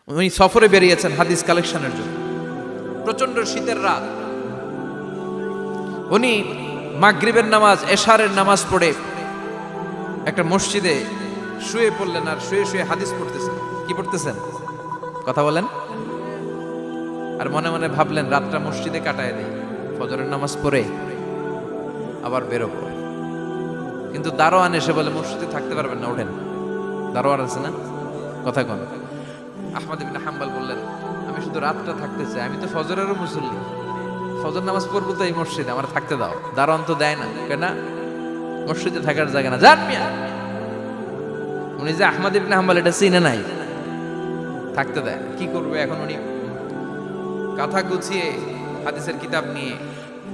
উনি সফরে বেরিয়েছেন হাদিস কালেকশনের জন্য। প্রচন্ড শীতের রাত, উনি মাগরিবের নামাজ, এশারের নামাজ পড়ে একটা মসজিদে শুয়ে পড়লেন, আর শুয়ে শুয়ে হাদিস পড়তেছেন। কি পড়তেছেন? কথা বলেন। আর মনে মনে ভাবলেন রাতটা মসজিদে কাটায় দেই, ফজরের নামাজ পড়ে আবার বেরোবো। কিন্তু দারোয়ান এসে বলে মসজিদে থাকতে পারবেন না, ওঠেন। দারোয়ান আছে না, কথা কন। আহমদ ইবনে হাম্বল বললেন, আমি শুধু রাতটা থাকতে চাই, আমি তো ফজরেরও মুসল্লি, ফজর নামাজ পড়বো তো এই মসজিদে, আমার থাকতে দাও। দারোয়ান তো দেয় না, কেন? মসজিদে থাকার জায়গা না, যান মিয়া। উনি যে আহমদ ইবনে হাম্বল এটা চিনে নাই, থাকতে দেয়। কি করবে এখন? উনি কাঁথা গুছিয়ে হাদিসের কিতাব নিয়ে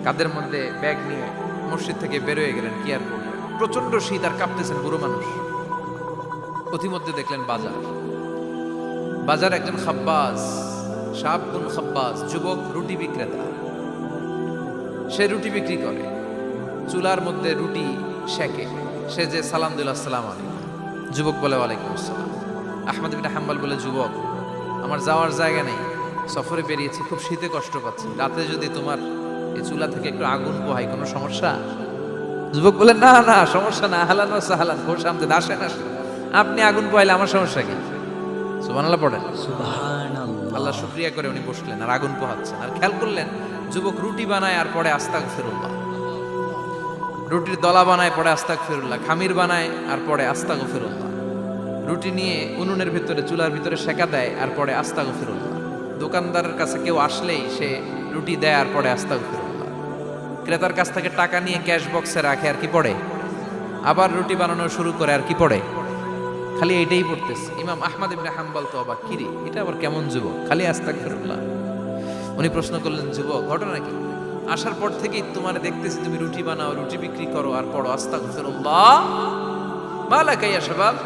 কাঁধের মধ্যে ব্যাগ নিয়ে মসজিদ থেকে বের হয়ে গেলেন। কি আর করবেন, প্রচন্ড শীত, আর কাঁপতেছেন বুড়ো মানুষ। পথিমধ্যে দেখলেন বাজার একজন খাব্বাস, শাবকুন খাব্বাস, যুবক রুটি বিক্রেতা। সে রুটি বিক্রি করে, চুলার মধ্যে রুটি সেকে। সে যে সালাম দিল, আসসালামু আলাইকুম। যুবক বলে ওয়ালাইকুম আসসালাম। আহমদ ইবনে হাম্বল বলে, যুবক আমার যাওয়ার জায়গা নেই, সফরে বেরিয়েছি, খুব শীতে কষ্ট পাচ্ছি, রাতে যদি তোমার এই চুলা থেকে একটু আগুন পোহাই কোনো সমস্যা? যুবক বলে, না না সমস্যা না, আহলান ওয়া সাহলান, খোশ আমদেদ, আসেন আসেন, আপনি আগুন পোহাইলে আমার সমস্যা কি? সুবহানাল্লাহ পড়েন। সুবহানাল্লাহ। আল্লাহ শুকরিয়া করে উনি বসলেন আর আগুন পোহাচ্ছেন। আর খেয়াল করলেন যুবক রুটি বানায় আর পরে আস্তাগফিরুল্লাহ, রুটির দলা বানায় পরে আস্তাগফিরুল্লাহ, খামির বানায় আর পরে আস্তাগফিরুল্লাহ, রুটি নিয়ে উনুনের ভিতরে চুলার ভিতরে সেকা দেয় আর পরে আস্তাগফিরুল্লাহ। দোকানদারের কাছে কেউ আসলেই সে রুটি দেয় আর পরে আস্তাগফিরুল্লাহ। ক্রেতার কাছ থেকে টাকা নিয়ে ক্যাশ বক্সে রাখে আর কি পড়ে, আবার রুটি বানানো শুরু করে আর কি পড়ে, খালি এইটাই পড়তেছে। ইমাম আহমদ ইবনে হাম্বল তো অবাক, কিরে এটা আবার কেমন যুবক, খালি আস্তাগফিরুল্লাহ। উনি প্রশ্ন করলেন, যুবক ঘটনা কি? আসার পর থেকেই তোমার দেখতেছি তুমি রুটি বানাও, রুটি বিক্রি করো আর পড়ো আস্তাগফিরুল্লাহ, মালাকা ইয়া শাবাব।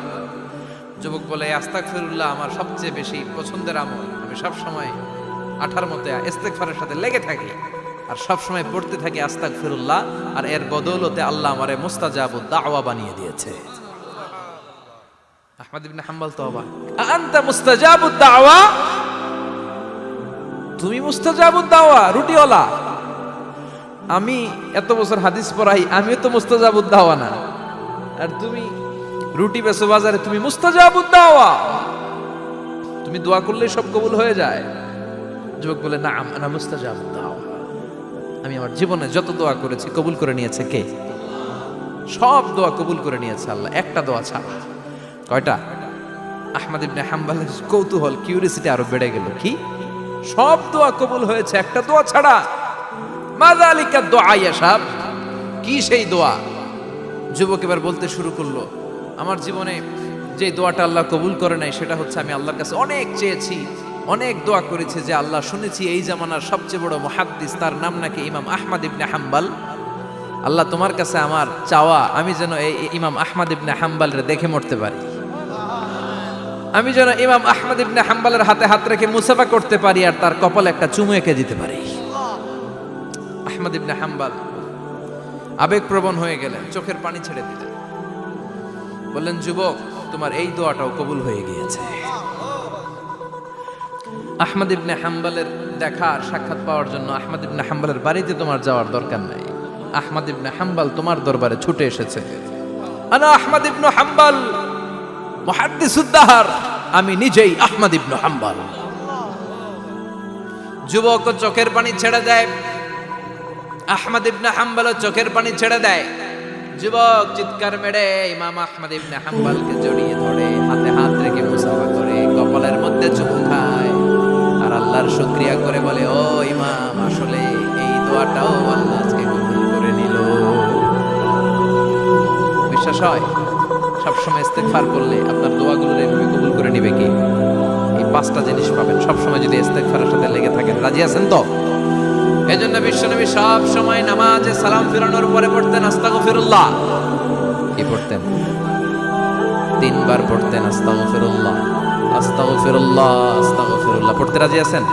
যুবক বলে, আস্তাগফিরুল্লাহ আমার সবচেয়ে বেশি পছন্দের আমল, আমি সব সময় আঠার মতো ইস্তেগফারের সাথে লেগে থাকি আর সব সময় পড়তে থাকি আস্তাগফিরুল্লাহ, আর এর বদৌলতে আল্লাহ আমারে মুস্তাজাবুদ দাওয়া বানিয়ে দিয়েছে। আহমদ ইবনে হাম্বল তো অবাক, আনতা মুস্তাজাবুদ দাওয়া, তুমি মুস্তাজাবুদ দাওয়া, রুটিওয়ালা। আমি এত বছর হাদিস পড়াই, আমিও তো মুস্তাজাবুদ দাওয়া না, আর তুমি রুটি বেচো বাজারে, তুমি মুস্তাজাবুদ দাওয়া, তুমি দোয়া করলে সব কবুল হয়ে যায়। যুবক বলে, না আনা মুস্তাজাবুদ দাওয়া, আমি আমার জীবনে যত দোয়া করেছি কবুল করে নিয়েছে কে? সব দোয়া কবুল করে নিয়েছে আল্লাহ, একটা দোয়া ছাড়া। কয়টা? আহমদ ইবনে হাম্বলের কৌতূহল, কিউরিসিটি আরো বেড়ে গেল। কি? সব দোয়া কবুল হয়েছে, একটা দোয়া ছাড়া। মাযালিকা দুআ ইয়া শাব, কি সেই দোয়া? যুবক এবার বলতে শুরু করলো, আমার জীবনে যে দোয়াটা আল্লাহ কবুল করে নাই সেটা হচ্ছে, আমি আল্লাহর কাছে অনেক চেয়েছি, অনেক দোয়া করেছি যে আল্লাহ, শুনেছি এই জামানার সবচেয়ে বড় মুহাদ্দিস, তার নাম নাকি ইমাম আহমদ ইবনে হাম্বল। আল্লাহ তোমার কাছে আমার চাওয়া, আমি যেন এই ইমাম আহমদ ইবনে হাম্বলের দেখে মরতে পারি, আমি যেন ইমাম আহমদ ইবনে হাম্বলের হাতে হাত রেখে মুসাফা করতে পারি আর তার কপালে একটা চুমু এঁকে দিতে পারি। আহমদ ইবনে হাম্বল আবেগপ্রবণ হয়ে গেলেন, চোখের পানি ছেড়ে দিলেন, বললেন, যুবক তোমার এই দোয়াটাও কবুল হয়ে গিয়েছে। আহমদ ইবনে হাম্বলের দেখা আর সাক্ষাৎ পাওয়ার জন্য আহমদ ইবনে হাম্বলের বাড়িতে তোমার যাওয়ার দরকার নাই, আহমদ ইবনে হাম্বল তোমার দরবারে ছুটে এসেছে। আনা আহমদ ইবনে হাম্বল মুহাদ্দিসুদ দাহর, আমি নিজেই আহমদ ইবনে হাম্বল। যুবক চোখের পানি ছেড়ে দেয়, আহমদ ইবনে হাম্বল চোখের পানি ছেড়ে দেয়। যুবক চিৎকার মেরে ইমাম আহমদ ইবনে হাম্বলকে জড়িয়ে ধরে, হাতে হাত রেখে মুসাফা করে, কপালের মধ্যে চুমু খায় আর আল্লাহর শুকরিয়া করে বলে, ও ইমাম, আসলে এই দোয়াটাও আল্লাহ আজকে কবুল করে নিল। বিশ্বাস হয়? সবসময় ইস্তেগফার করলে আপনার দোয়াগুলো এভাবে কবুল করে নিবে কি? এই পাঁচটা জিনিস পাবেন সবসময় যদি ইস্তেগফারের সাথে লেগে থাকেন। রাজি আছেন তো? এজন্য বিশ্বনবী সব সময় নামাজে সালাম ফিরানোর পরে পড়তেন আস্তাগফিরুল্লাহ। কি পড়তেন? 3 বার পড়তেন আস্তাগফিরুল্লাহ, আস্তাগফিরুল্লাহ, আস্তাগফিরুল্লাহ। পড়তে রাজি আছেন?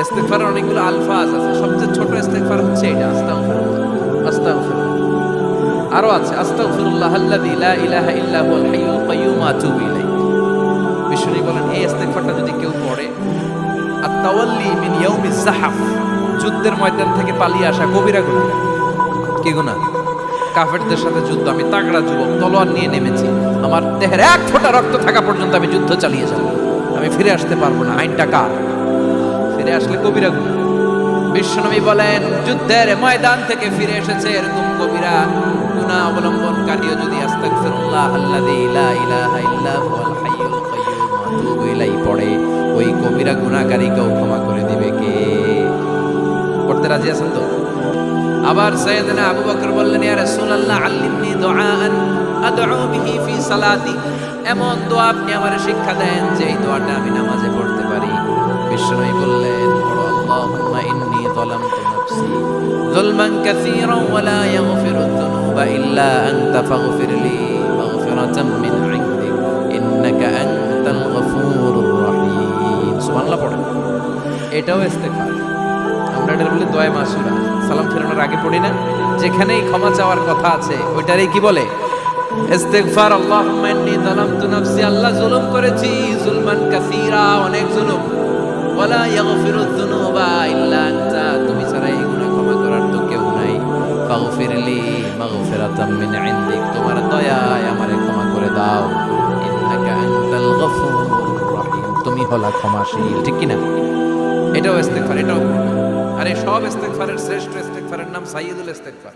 ইস্তেগফারের অনেকগুলো আলফাজ আছে, সবচেয়ে ছোট ইস্তেগফার হচ্ছে এটা, আস্তাগফিরুল্লাহ, আস্তাগফিরুল্লাহ। আরো আছে, আস্তাগফিরুল্লাহ আল্লাযী লা ইলাহা ইল্লা হুয়াল হাইয়ুল কাইয়্যুম আতুবু ইলাইহি। বিশ্বনবী বলেন, এই ইস্তেগফারটা যদি কেউ জাহাফ, যুদ্ধের ময়দান থেকে পালিয়ে আসা কবিরা গুনাহ। কি গুনাহ? কাফেরদের সাথে যুদ্ধ। আমি তাগড়া যুবক, তলোয়ার নিয়ে নেমেছি, আমার দেহের এক ফোঁটা রক্ত থাকা পর্যন্ত আমি যুদ্ধ চালিয়ে যাব, আমি ফিরে আসতে পারবো না। আইনটা কার? ফিরে আসলে কবিরা গুনাহ। বিশ্বনবী বলেন, যুদ্ধের ময়দান থেকে ফিরে এসেছে এরকম কবিরা গুনাহ অবলম্বনকারীও যদি আস্তাগফিরুল্লাহ আল্লাযী লা ইলাহা ইল্লা হুয়াল হাইয়ুল কাইয়্যুম ওয়া আতুবু ইলাইহি পড়ে, ওই কবিরা গুনাহকারীকেও ক্ষমা করে দিবে কে? পড়তে রাজি আছেন তো? আবার সাইয়েদনা আবু বকর বললেন, ইয়া রাসূলুল্লাহ আল্লিমনি দুআআন আদউ বিহি ফি সালাতি, এমন দোয়া আপনি আমারে শিক্ষা দেন যে এই দোয়াটা আমি নামাজে পড়তে পারি। বিশ্বনবী বললেন, পড়ো আল্লাহুম্মা ইন্নী যালামতু নাফসি যুলমান কাসীরান ওয়া লা ইয়াগফিরু যুনুবা ইল্লা আনতা ফাগফিরলি মাগফিরাতাম মিন ইনদিক ইন্নাকা আনতাল গফুরুর রহিম। সুবহানাল্লাহ পড়েন। এটাও ইস্তেগফার। আমরা এটা বলি দোয়া মাসুরা, সালাম ফেরানোর আগে পড়ি না? যেখানেই ক্ষমা চাওয়ার কথা আছে ওইটারই কি বলে? ইস্তেগফার। আল্লাহুম্মা ইন্নী যালামতু নাফসি, আল্লাহ জুলুম করেছি, যুলমান কাসীরা, অনেক জুলুম। ওয়ালা ইয়াগফিরু যুনুবা ইল্লা আনতা, তুমি ছাড়া এই গুনাহ ক্ষমা করার তো কেউ নাই। ফাগফিরলি মাগফিরাতাম মিন ইনদিক, তোমার দয়ায় আমারে ক্ষমা করে দাও। ইন্নাকা আনতাল গফুরুর রহিম, তুমি হলা ক্ষমাশীল। ঠিক কি না? এটাও ইস্তেগফার, এটাও। আরে সব ইস্তেগফারের শ্রেষ্ঠ ইস্তেগফারের নাম সাইয়্যিদুল ইস্তেগফার।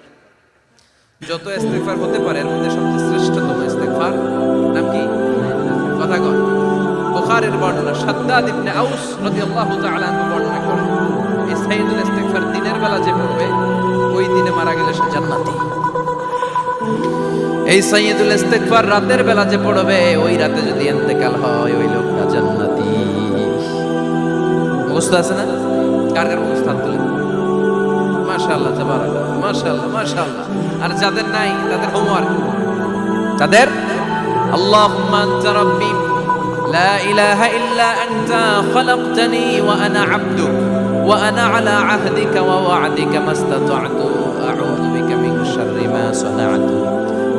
যত ইস্তেগফার হতে পারে এর মধ্যে সবচেয়ে শ্রেষ্ঠতম ইস্তেগফার নাম কি? কথা কন। বুখারীর বর্ণনা, শাদ্দাদ ইবনে আউস রাদিয়াল্লাহু তাআলা আনহু বর্ণনা করেন, এই সাইয়্যিদুল ইস্তেগফার দিনের বেলা যে পড়বে ওই দিনে মারা গেলে সে জান্নাতি। এই সাইয়্যিদুল ইস্তেগফার রাতের বেলা যে পড়বে ওই রাতে যদি ইন্তেকাল হয় ওই লোকটা জান্নাতি। মুখস্থ আছে না? কার কার মুখস্থ? হাত তুলে। মাশাআল্লাহ, তাবারাকাল্লাহ, মাশাআল্লাহ, মাশাআল্লাহ। আর যাদের নাই তাদের হোমওয়ার্ক, তাদের আল্লাহুম্মা আনতা রাব্বি লা ইলাহা ইল্লা আনতা খালাকতানি ওয়া আনা আবদুক ওয়া আনা আলা আহদিকা ওয়া ওয়া'দিকা মাস্তাতা'তু আউযু বিকা মিন শাররি মা সানা'তু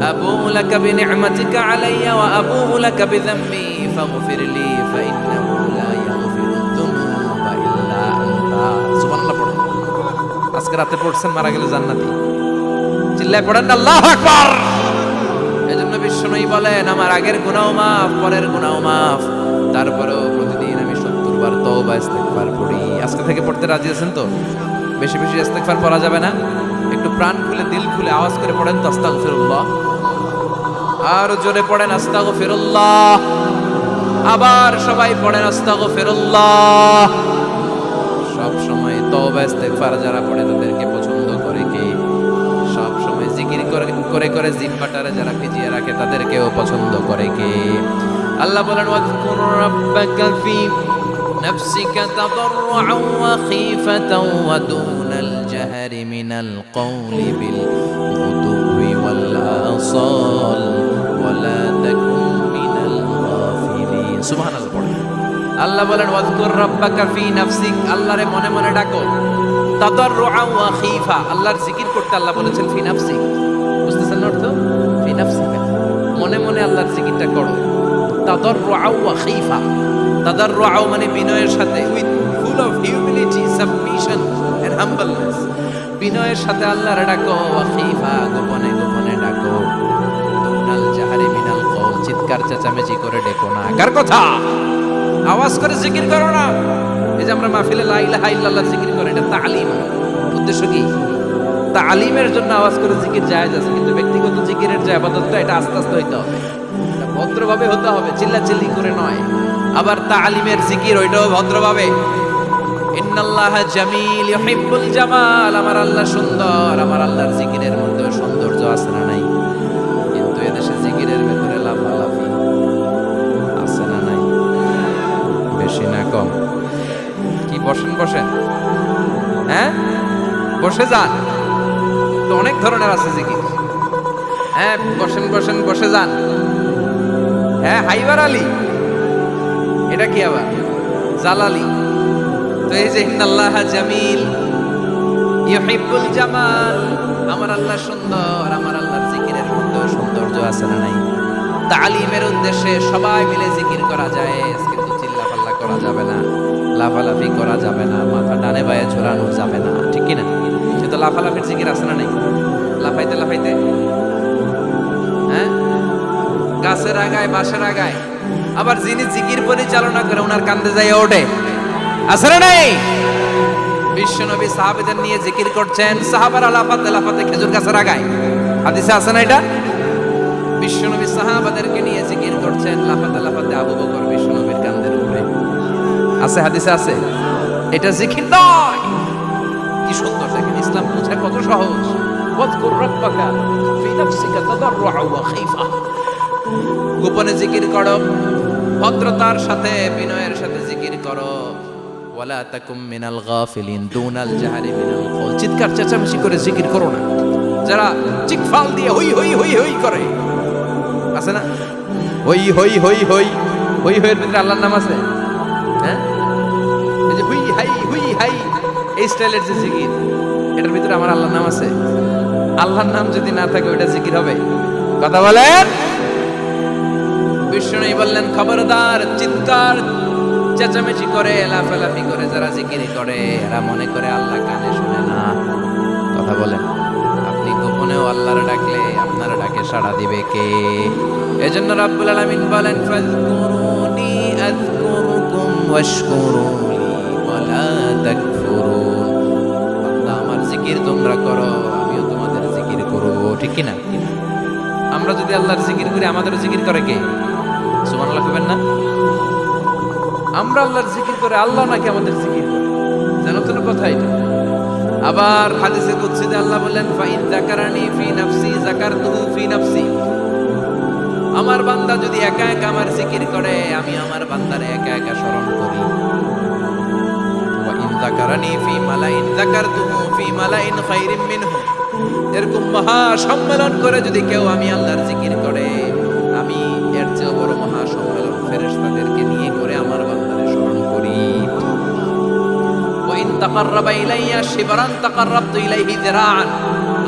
আবু'ু লাকা বিনি'মাতিকা আলাইয়া ওয়া আবু'ু লাকা বিযামবি ফাগফিরলি ফাইন্নাহু লা ইয়াগফিরু যুনুবা ইল্লা আনতা। সুবহানাল্লাহ পড়েন। আজকে রাতে পড়ছেন, মারা গেলে জান্নাতি। চিল্লায় পড়েন আল্লাহু আকবার। এজন্য বিশ্বনবী বলেন, আমার আগের গুনাহ মাফ, পরের গুনাহ মাফ, তারপরেও প্রতিদিন আমি 70 বার তওবা ইস্তেগফার পড়ি। আজকে থেকে পড়তে রাজি আছেন তো? বেশি বেশি ইস্তেগফার পড়া যাবে না? একটু প্রাণ খুলে, দিল খুলে আওয়াজ করে পড়েন তো আস্তাগফিরুল্লাহ। আর জোরে পড়েন আস্তাগফিরুল্লাহ। আবার সবাই পড়েন আস্তাগফিরুল্লাহ। সব সময় তওবা ইস্তেগফার যারা পড়ে তাদেরকে পছন্দ করে কে? সব সময় জিকির করে করে জিহ্বাটারে যারা ভিজিয়ে রাখে তাদেরকেও পছন্দ করে কে? আল্লাহ বলেন, ওয়াযকুর রাব্বাকা ফি নাফসিকা তাদাররুআন ওয়া খীফাতান ওয়া দুনাল জাহরি মিনাল কওলি বিল গুদুওয়ি ওয়াল আসাল ওয়া লা তাকুন মিনাল গাফিলিন। সুবহানাল্লাহ পড়েন। আল্লাহ বলেন, ওয়াযকুর রাব্বাকা ফি নাফসিক, আল্লাহরে মনে মনে ডাকো। তাদাররুআন ওয়া খীফা, আল্লাহর জিকির করতে আল্লাহ বলেছেন ফি নাফসিক। বুঝতেছেন না অর্থ? ফি নাফসিকা, মনে মনে আল্লাহর জিকিরটা করো। তাদাররুআন ওয়া খীফা, তাদাররুআন মানে বিনয়ের সাথে, with full of humility, submission and humbleness. বিনয়ের সাথে আল্লাহরে ডাকো। ওয়া খীফা, গোপনে গোপনে ডাকো। দুনাল জাহরি মিনাল কওল, চিৎকার চেঁচামেচি করে ডেকো না। কার কথা? আওয়াজ করে জিকির করো না। এই যে আমরা মাহফিলে লা ইলাহা ইল্লাল্লাহ জিকির করে, এটা তালিম। উদ্দেশ্য কি? তালিমের জন্য আওয়াজ করে জিকির জায়েজ আছে, কিন্তু ব্যক্তিগত জিকিরের যে ইবাদতটা এটা আস্তে আস্তে হইতে হবে, এটা ভদ্রভাবে হতে হবে, চিল্লাচিল্লি করে নয়। আবার তালিমের জিকির ওইটাও ভদ্রভাবে। ইন্নাল্লাহা জামিল ইউহিব্বুল জামাল, আমার আল্লাহ সুন্দর, আমার আল্লাহর জিকিরের মধ্যে সৌন্দর্য আছে না নাই? কিন্তু এদেশে জিকিরের ভেতরে লাফালাফি আছে না নাই? বেশি না কম? কি বসেন বসেন, হ্যাঁ বসে যান তো, অনেক ধরনের আছে জিকির। হ্যাঁ বসেন বসেন, বসে যান। হ্যাঁ হাইবার আলী, এটা কি আবার জালালি? তো এই যে ইন্নাল্লাহা জামিল ইউহিব্বুল জামাল, আমার আল্লাহ সুন্দর, আমার আল্লাহর জিকিরের মধ্যে সৌন্দর্য আছে না নাই? তালিমের উদ্দেশ্যে সবাই মিলে জিকির করা যায়, কিন্তু চিল্লাপাল্লা করা যাবে না, লাফালাফি করা যাবে না, মাথা ডানে বায়ে ঝোলানো যাবে না, ঠিক কিনা? কিন্তু লাফালাফির জিকির আছে না নাই? লাফাইতে লাফাইতে, হ্যাঁ, গাছের আগায় বাঁশের আগায়, আবার যিনি জিকির পরিচালনা করে ওনার কান্দে যাই ওঠে, আছে না নাই? বিশ্বনবী সাহাবাদের নিয়ে জিকির করছেন, সাহাবারা লাফাতে লাফাতে খেজুর গাছের আগায়, হাদিসে আছে না এটা? বিশ্বনবী সাহাবাদেরকে নিয়ে জিকির করছেন, লাফাতে লাফাতে আবু বকর বিশ্বনবীর কান্দের উপরে, আছে হাদিসে আছে। এটা জিকির নয়। কি সুন্দর দেখেন, ইসলাম বোঝা কত সহজ। ওয়াজকুর রাব্বাকা ফি নাফসিকা তাদাররুআ ওয়া খাইফা, গোপনে জিকির করো, ভদ্রতার সাথে বিনয়ের সাথে জিকির করো। ওয়ালা তাকুম মিনাল গাফিলিন দুনাল জাহরি মিনাল কওল, চিৎকার চেঁচামেচি করে জিকির করো না। যারা চিকফাল দিয়ে হই হই হই হই করে, আছে না? হই হই হই হই হই হইয়ের ভিতরে আল্লাহর নাম আছে, হ্যাঁ? এই যে হুই হাই এই স্টাইলের যে জিকির, এটার ভিতরে আমার আল্লাহর নাম আছে? আল্লাহর নাম যদি না থাকে ওইটা জিকির হবে? কথা বলেন। বিষ্ণু বললেন, খবরদার, চিৎকার চেঁচামেচি করে লাফালাফি করে যারা জিকির করে এরা মনে করে আল্লাহ কানে শুনে না। কথা বলেন। আপনি গোপনেও আল্লাহর ডাকলে আপনার ডাকে সাড়া দিবে কে? এজন্য রাব্বুল আলামিন বলেন, ফাযকুরুনি আযকুরুকুম ওয়াশকুরুলি ওয়ালা তাকফুরুন। বান্দা, আমার জিকির তোমরা করো, আমিও তোমাদের জিকির করব, ঠিক কি না? আমরা যদি আল্লাহর জিকির করি, আমাদেরও জিকির করে কে? সুবহানাল্লাহ কইবেন না? আমরা আল্লাহর জিকির করে, আল্লাহ নাকি আমাদের জিকির করে? জানো তো কথা এটা? আবার হাদিসে কুদসিতে আল্লাহ বলেন, ফাইন যাকারানি ফি নাফসি যাকারতুহু ফি নাফসি। আমার বান্দা যদি একা একা আমার জিকির করে, আমি আমার বান্দারে একা একা স্মরণ করি। ওয়া ইন যাকারানি ফি মালাইন যাকারতুহু ফি মালাইন খায়রিম মিনহু। এরকম মহা সম্মেলন করে যদি কেউ আমি আল্লাহর জিকির করে, আমি এর চেয়ে বড় মহা সম্মেলন ফেরেশতাদেরকে নিয়ে করে আমার বান্দারে স্মরণ করি। ওয়া ইন তাকাররাবা ইলাইয়া শিবরান তাকাররাবতু ইলাইহি যিরাআন।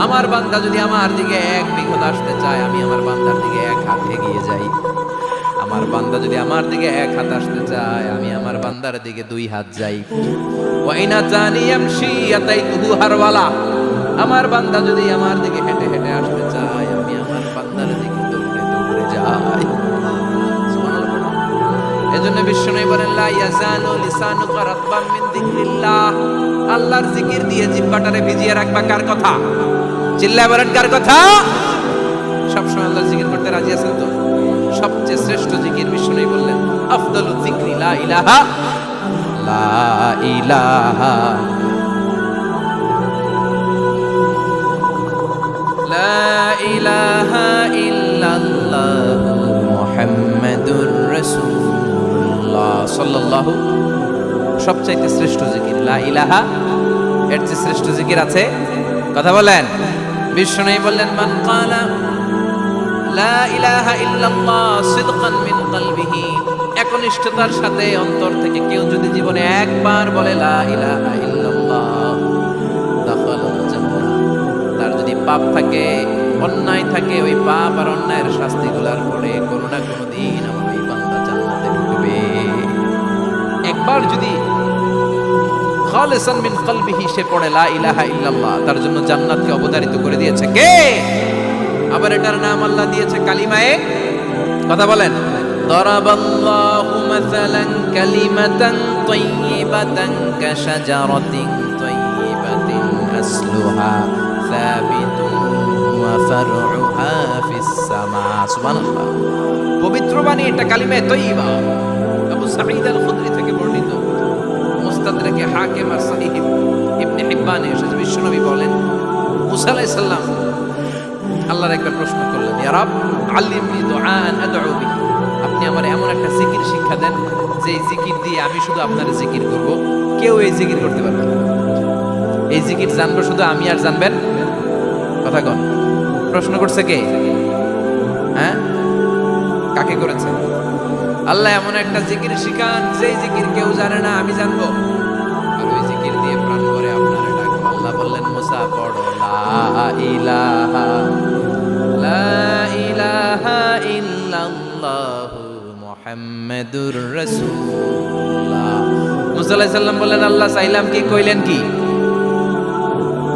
আমার বান্দা যদি আমার দিকে এক বিঘত আসতে চায়, আমি আমার বান্দার দিকে এক হাত এগিয়ে যাই। আমার বান্দা যদি আমার দিকে এক হাত আসতে চায়, আমি আমার বান্দার দিকে দুই হাত যাই। ওয়া ইন আতানি ইয়ামশি আতাইতুহু হারওয়ালা। আমার বান্দা যদি আমার দিকে হেঁটে হেঁটে আসতে চায়, আমি আমার বান্দার দিকে দৌড়ে দৌড়ে যাই। সুবহানাল্লাহ। এজন্য বিশ্বনবী বলেন, লা ইয়াজালু লিসানুকা রাতবাম মিন যিকরিল্লাহ। আল্লাহর জিকির দিয়ে জিহ্বাটারে ভিজিয়ে রাখবা। কার কথা? চিল্লায় বলেন, কার কথা? সবসময় আল্লাহর জিকির করতে রাজি আছেন তো? সবচেয়ে শ্রেষ্ঠ জিকির বিশ্বনবী বললেন, আফদালু যিকরি লা ইলাহা লা ইলাহা ইল্লাল্লাহু মুহাম্মাদুর রাসূলুল্লাহ সাল্লাল্লাহু। সবচাইতে শ্রেষ্ঠ জিকির লা ইলাহা। এর চেয়ে শ্রেষ্ঠ জিকির আছে? কথা বলেন। বিশ্বনবী বললেন, মান ক্বালা লা ইলাহা ইল্লাল্লাহ সিদকান মিন কলবিহি। একনিষ্ঠতার সাথে অন্তর থেকে কেউ যদি জীবনে একবার বলে লা ইলাহা ইল্লাল্লাহ, দাখালাল জান্নাহ। তার যদি পাপ থাকে, অন্যায় থাকে, ওই পাপ আর অন্যায়ের শাস্তিগুলার পরে কোনো না কোনো দিন আমার ওই বান্দা জান্নাতে ঢুকবে। একবার যদি খালিসান মিন কলবিহি সে পড়ে লা ইলাহা ইল্লাল্লাহ, তার জন্য জান্নাতকে অবধারিত করে দিয়েছে কে? আবার এটার নাম আল্লাহ দিয়েছে কালিমায়ে। কথা বলেন। দারাবাল্লাহু মাসালান কালিমাতান তাইয়িবাতান কাশাজারাতিন তাইয়িবাতিন আসলুহা সাবিতুন ওয়া ফারউহা ফিস সামা। সুবহানাল্লাহ। পবিত্র বাণী এটা কালিমায়ে তাইয়িবা। আবু সাঈদ আল খুদরি থেকে বর্ণিত, মুস্তাদরাকে হাকিম আর সহিহ ইবনে হিব্বানে এসেছে। বিশ্বনবী বলেন, মুসা আলাইহিস সালাম আল্লাহর একবার প্রশ্ন করলেন, ইয়া রাব আল্লিমনি দুআআন আদউ বিহি। আপনি আমার এমন একটা জিকির শিক্ষা দেন যে এই জিকির দিয়ে আমি শুধু আপনার জিকির করব, কেউ এই জিকির করতে পারবে না। এই জিকির জানবো শুধু আমি, আর জানবেন? কথা কন। প্রশ্ন করছে কে? হ্যাঁ, কাকে করেছে? আল্লাহ এমন একটা জিকির শিখান যে জিকির কেউ জানে না, আমি জানবো, আর ওই জিকির দিয়ে প্রাণ ভরে আপনারে ডাকবো। আল্লাহ বললেন, মুসা পড়ো লা ইলাহা ইল্লাল্লাহু মুহাম্মাদুর রাসূলুল্লাহ। মুসা আলাইহিস সালাম বললেন, আল্লাহ চাইলাম কি, কইলেন কি?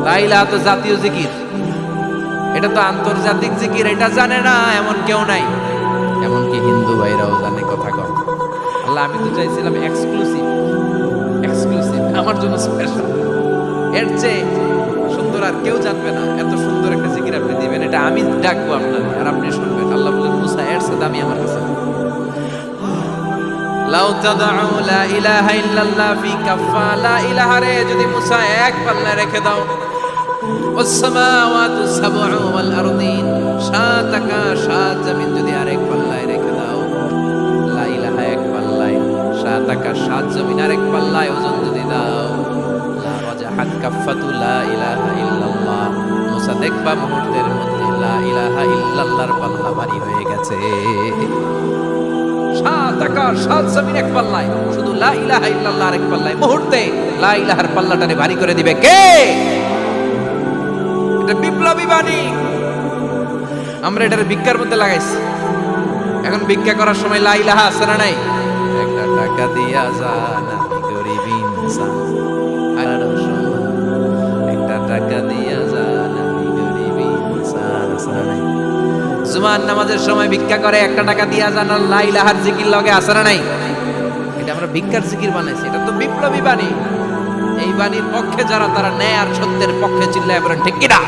লা ইলাহা তো জাতীয় জিকির, এটা তো আন্তর্জাতিক জিকির, এটা জানে না এমন কেউ নাই। এমনকি হিন্দু ভাইরাও জানে, কথা কম। আল্লাহ, আমি তো চাইছিলাম এক্সক্লুসিভ, আমার জন্য স্পেশাল, এর চেয়ে সুন্দর আর কেউ জানবে না। এত সুন্দর একটা জিকির আপনি দিবেন, এটা আমি ডাকবো আপনার আর আপনি শুনবেন। আল্লাহ বললেন, মুসা এর চেয়ে দামি আমার কাছে। লাউ তাদউ লা ইলাহা ইল্লাল্লাহ ফি কাফা, লা ইলাহা রে যদি মুসা এক পাল্লায় রেখে দাও, ওয়াসসামাওয়াতু সাবউ ওয়াল আরদিন, সাত আকাশ সাত জমিন যদি আরেক পাল্লায় রেখে দাও, লা ইলাহা এক পাল্লায়, সাত আকাশ সাত জমিন আরেক পাল্লায় ওজন যদি দাও, লা রাজাহাত কাফাতু লা ইলাহা ইল্লাল্লাহ, মুসা দেখবা মুহূর্তের মধ্যে লা ইলাহা ইল্লাল্লাহর পাল্লা ভারী হয়ে গেছে। সাত আকাশ সাত জমিন এক পাল্লায়, শুধু লা ইলাহা ইল্লাল্লাহ আরেক পাল্লায়, মুহূর্তে লা ইলাহার পাল্লাটারে ভারী করে দিবে কে? এটা বিপ্লবী বাণী। আমরা এটার ভিক্ষার মধ্যে লাগাইছি। এখন ভিক্ষা করার সময় লা ইলাহা আছে না নাই? একটা টাকা দিয়া যান, আমি গরিব ইনসান, একটা টাকা দিয়া যান, আমি গরিব ইনসান, আছে না নাই? জুমার নামাজের সময় ভিক্ষা করে, একটা টাকা দিয়া যান, আর লা ইলাহার জিকির লগে আছে না নাই? এটা আমরা ভিক্ষার জিকির বানাইছি। এটা তো বিপ্লবী বাণী। এই বাণীর পক্ষে যারা, তারা ন্যায় আর সত্যের পক্ষে চিল্লায় বলেন ঠিক কিনা?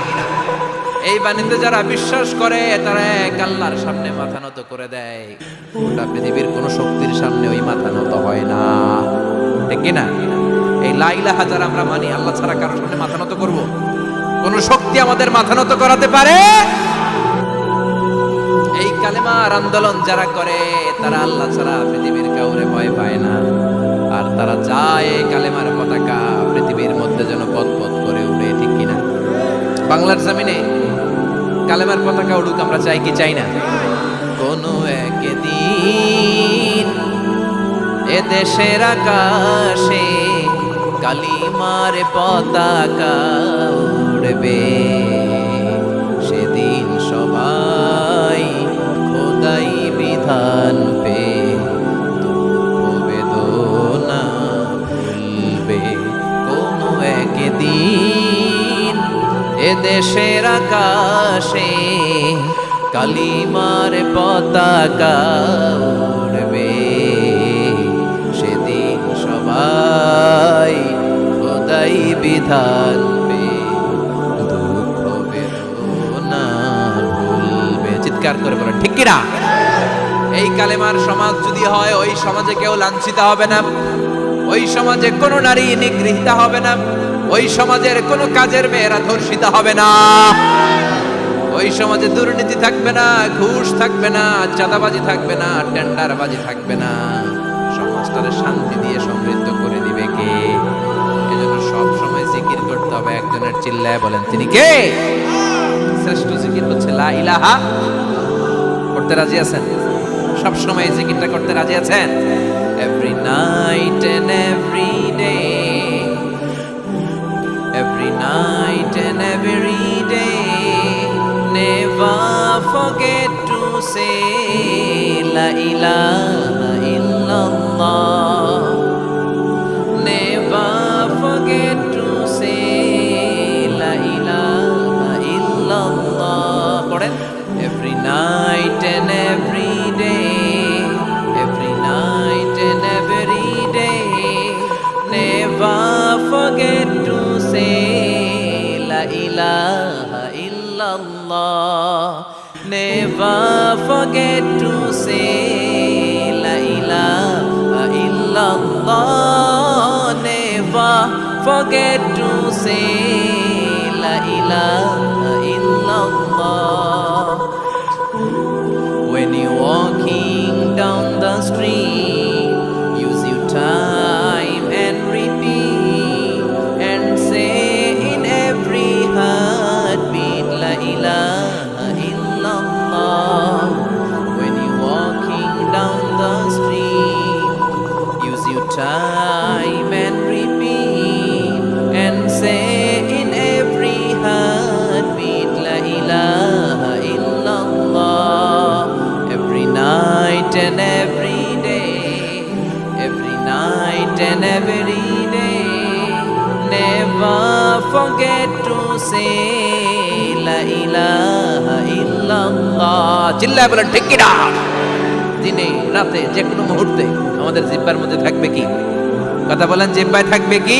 এই বাণীতে যারা বিশ্বাস করে, তারা এক আল্লাহর সামনে মাথা নত করে দেয়। গোটা পৃথিবীর কোন শক্তির সামনে ওই মাথা নত হয় না, ঠিক কিনা? এই লা ইলাহা যারা আমরা মানি, আল্লাহ ছাড়া কারোর সামনে মাথা নত করব? কোন শক্তি আমাদের মাথা নত করাতে পারে? এই কালেমার আন্দোলন যারা করে, তারা আল্লাহ ছাড়া পৃথিবীর কাউরে ভয় পায় না। আর তারা চায় এই কালেমার পতাকা পৃথিবীর মধ্যে যেন পথ পথ করে উড়ে, ঠিক কিনা? বাংলার জমিনে কালেমার পতাকা উড়ুক, আমরা চাই কি চাই না? কোনো একদিন এ দেশের আকাশে কালিমার পতাকা উড়বে, সেদিন সবাই খোদাই বিধান পে দুঃখ বেদনা ভুলবে। কোনো একদিন এ দেশের আকাশে কালিমার পতাকা উড়বে, সেদিন সবাই খোদাই বিধান পে দুঃখ বেদনা ভুলবে। চিৎকার করে বলেন ঠিক কিনা? এই কালেমার সমাজ যদি হয়, ওই সমাজে কেউ লাঞ্ছিত হবে না, ওই সমাজে কোনো নারী নিগৃহীত হবে না, ওই সমাজের কোনো কাজের মেয়েরা ধর্ষিত হবে না, ওই সমাজে দুর্নীতি থাকবে না, ঘুষ থাকবে না, চাঁদাবাজি থাকবে না, টেন্ডারবাজি থাকবে না। সমাজটারে শান্তি দিয়ে সমৃদ্ধ করে দিবে কে? এজন্য সব সময় জিকির করতে হবে একজনের, চিল্লায় বলেন তিনি কে? শ্রেষ্ঠ জিকির হচ্ছে লা ইলাহা। করতে রাজি আছেন? সব সময় এই জিকিরটা করতে রাজি আছেন? Every night and every day, every night and every day, never forget to say la ilaha illallah, never forget to say la ilaha illallah. পড়েন, every night and every day, every night and every day, never forget to say la ilaha illallah, never forget to say la ilaha illallah, never forget to say la ilaha illallah. When you're walking down the street, use your time and repeat and say in every heartbeat la ilaha illallah. When you're walking down the street, use your time and repeat and say in every heartbeat la ilaha illallah. Every night and every day, every night and every day. Never forget to say La ilaha illallah. চিল্লায় বলেন ঠিক কি না? দিনে রাতে যে কোনো মুহূর্তে আমাদের জিহ্বার মধ্যে থাকবে কি? কথা বলেন জিহ্বায় থাকবে কি?